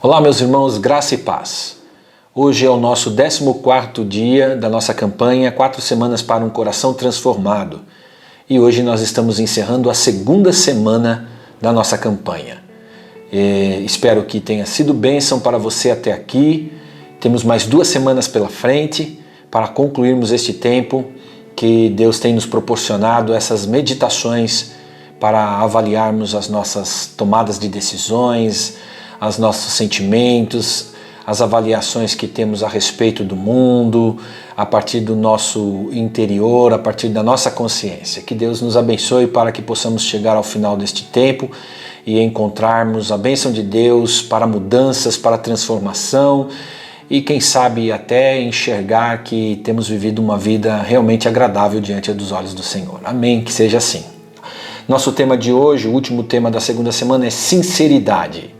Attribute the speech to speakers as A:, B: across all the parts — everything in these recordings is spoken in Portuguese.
A: Olá, meus irmãos, graça e paz. Hoje é o nosso 14º dia da nossa campanha 4 semanas para um coração transformado. E hoje nós estamos encerrando a segunda semana da nossa campanha. Espero que tenha sido bênção para você até aqui. Temos mais 2 semanas pela frente para concluirmos este tempo que Deus tem nos proporcionado, essas meditações para avaliarmos as nossas tomadas de decisões, os nossos sentimentos, as avaliações que temos a respeito do mundo, a partir do nosso interior, a partir da nossa consciência. Que Deus nos abençoe para que possamos chegar ao final deste tempo e encontrarmos a bênção de Deus para mudanças, para transformação e quem sabe até enxergar que temos vivido uma vida realmente agradável diante dos olhos do Senhor. Amém, que seja assim. Nosso tema de hoje, o último tema da segunda semana, é sinceridade.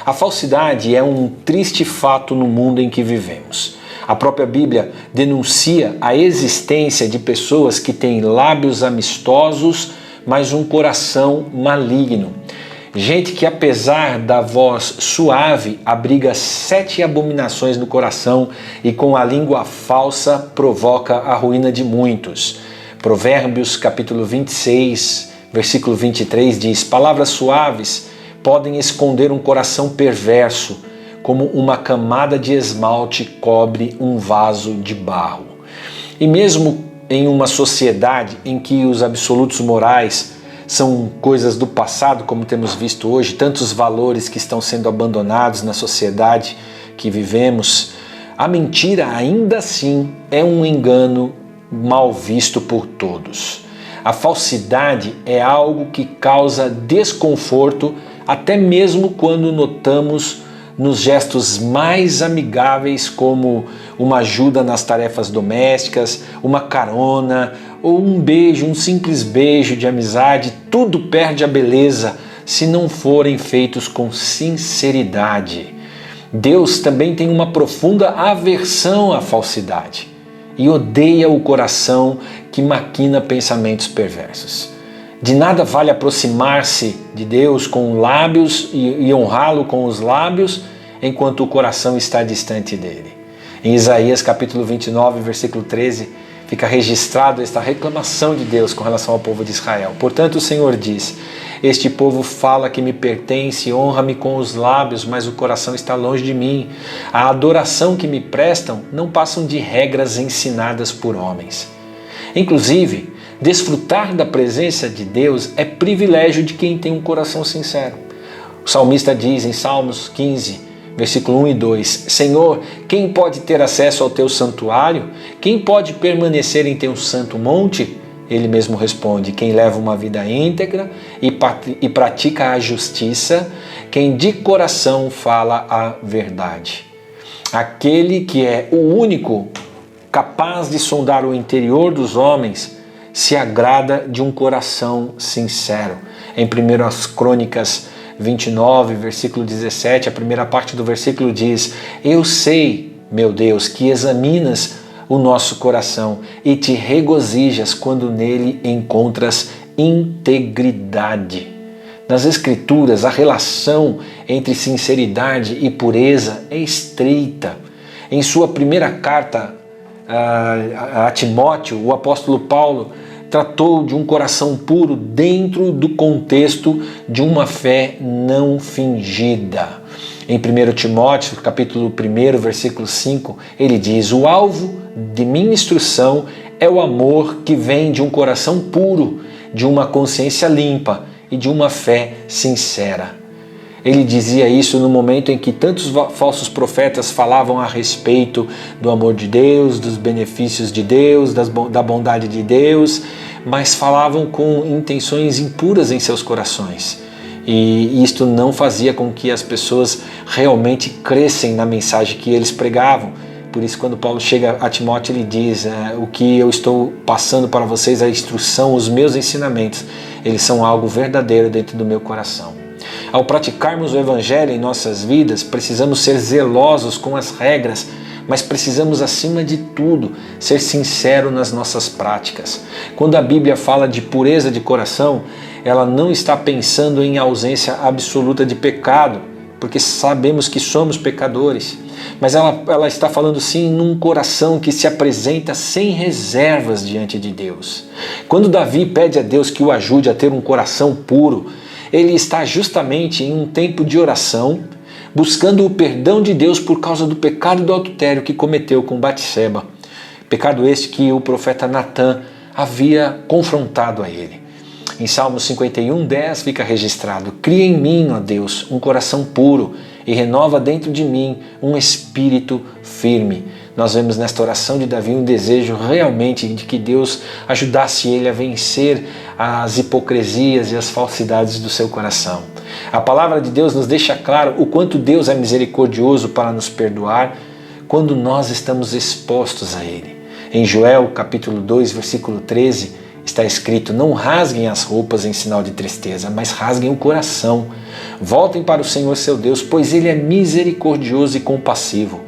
A: A falsidade é um triste fato no mundo em que vivemos. A própria Bíblia denuncia a existência de pessoas que têm lábios amistosos, mas um coração maligno. Gente que, apesar da voz suave, abriga 7 abominações no coração e com a língua falsa provoca a ruína de muitos. Provérbios capítulo 26, versículo 23 diz: palavras suaves podem esconder um coração perverso, como uma camada de esmalte cobre um vaso de barro. E mesmo em uma sociedade em que os absolutos morais são coisas do passado, como temos visto hoje, tantos valores que estão sendo abandonados na sociedade que vivemos, a mentira ainda assim é um engano mal visto por todos. A falsidade é algo que causa desconforto até mesmo quando notamos nos gestos mais amigáveis, como uma ajuda nas tarefas domésticas, uma carona ou um beijo, um simples beijo de amizade. Tudo perde a beleza se não forem feitos com sinceridade. Deus também tem uma profunda aversão à falsidade e odeia o coração que maquina pensamentos perversos. De nada vale aproximar-se de Deus com lábios e honrá-lo com os lábios, enquanto o coração está distante dele. Em Isaías capítulo 29, versículo 13, fica registrado esta reclamação de Deus com relação ao povo de Israel. Portanto, o Senhor diz: este povo fala que me pertence, honra-me com os lábios, mas o coração está longe de mim. A adoração que me prestam não passam de regras ensinadas por homens. Inclusive, desfrutar da presença de Deus é privilégio de quem tem um coração sincero. O salmista diz em Salmos 15, versículo 1 e 2, Senhor, quem pode ter acesso ao teu santuário? Quem pode permanecer em teu santo monte? Ele mesmo responde: quem leva uma vida íntegra e pratica a justiça, quem de coração fala a verdade. Aquele que é o único capaz de sondar o interior dos homens se agrada de um coração sincero. Em 1 Crônicas 29, versículo 17, a primeira parte do versículo diz: eu sei, meu Deus, que examinas o nosso coração e te regozijas quando nele encontras integridade. Nas Escrituras, a relação entre sinceridade e pureza é estreita. Em sua primeira carta a Timóteo, o apóstolo Paulo tratou de um coração puro dentro do contexto de uma fé não fingida. Em 1 Timóteo, capítulo 1, versículo 5, ele diz: o alvo de minha instrução é o amor que vem de um coração puro, de uma consciência limpa e de uma fé sincera. Ele dizia isso no momento em que tantos falsos profetas falavam a respeito do amor de Deus, dos benefícios de Deus, da bondade de Deus, mas falavam com intenções impuras em seus corações. E isto não fazia com que as pessoas realmente crescem na mensagem que eles pregavam. Por isso, quando Paulo chega a Timóteo, ele diz: o que eu estou passando para vocês, a instrução, os meus ensinamentos, eles são algo verdadeiro dentro do meu coração. Ao praticarmos o Evangelho em nossas vidas, precisamos ser zelosos com as regras, mas precisamos, acima de tudo, ser sinceros nas nossas práticas. Quando a Bíblia fala de pureza de coração, ela não está pensando em ausência absoluta de pecado, porque sabemos que somos pecadores. Mas ela está falando sim num coração que se apresenta sem reservas diante de Deus. Quando Davi pede a Deus que o ajude a ter um coração puro, ele está justamente em um tempo de oração, buscando o perdão de Deus por causa do pecado do adultério que cometeu com Batseba. Pecado este que o profeta Natã havia confrontado a ele. Em Salmos 51:10 fica registrado: cria em mim, ó Deus, um coração puro e renova dentro de mim um espírito firme. Nós vemos nesta oração de Davi um desejo realmente de que Deus ajudasse ele a vencer as hipocrisias e as falsidades do seu coração. A palavra de Deus nos deixa claro o quanto Deus é misericordioso para nos perdoar quando nós estamos expostos a Ele. Em Joel capítulo 2, versículo 13, está escrito: não rasguem as roupas em sinal de tristeza, mas rasguem o coração. Voltem para o Senhor seu Deus, pois Ele é misericordioso e compassivo,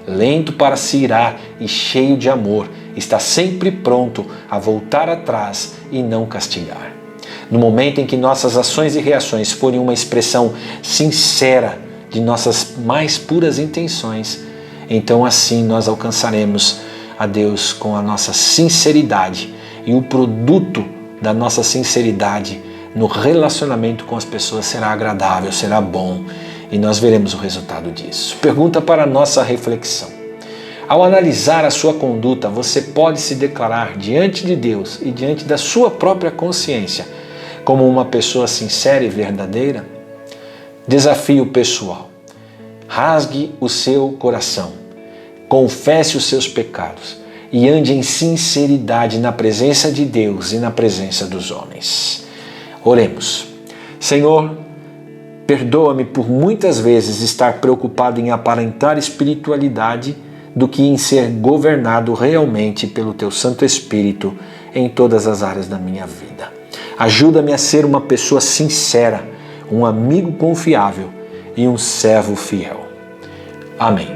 A: lento para se irar e cheio de amor, está sempre pronto a voltar atrás e não castigar. No momento em que nossas ações e reações forem uma expressão sincera de nossas mais puras intenções, então assim nós alcançaremos a Deus com a nossa sinceridade, e o produto da nossa sinceridade no relacionamento com as pessoas será agradável, será bom, e nós veremos o resultado disso. Pergunta para a nossa reflexão: ao analisar a sua conduta, você pode se declarar diante de Deus e diante da sua própria consciência como uma pessoa sincera e verdadeira? Desafio pessoal: rasgue o seu coração, confesse os seus pecados e ande em sinceridade na presença de Deus e na presença dos homens. Oremos. Senhor, perdoa-me por muitas vezes estar preocupado em aparentar espiritualidade do que em ser governado realmente pelo Teu Santo Espírito em todas as áreas da minha vida. Ajuda-me a ser uma pessoa sincera, um amigo confiável e um servo fiel. Amém.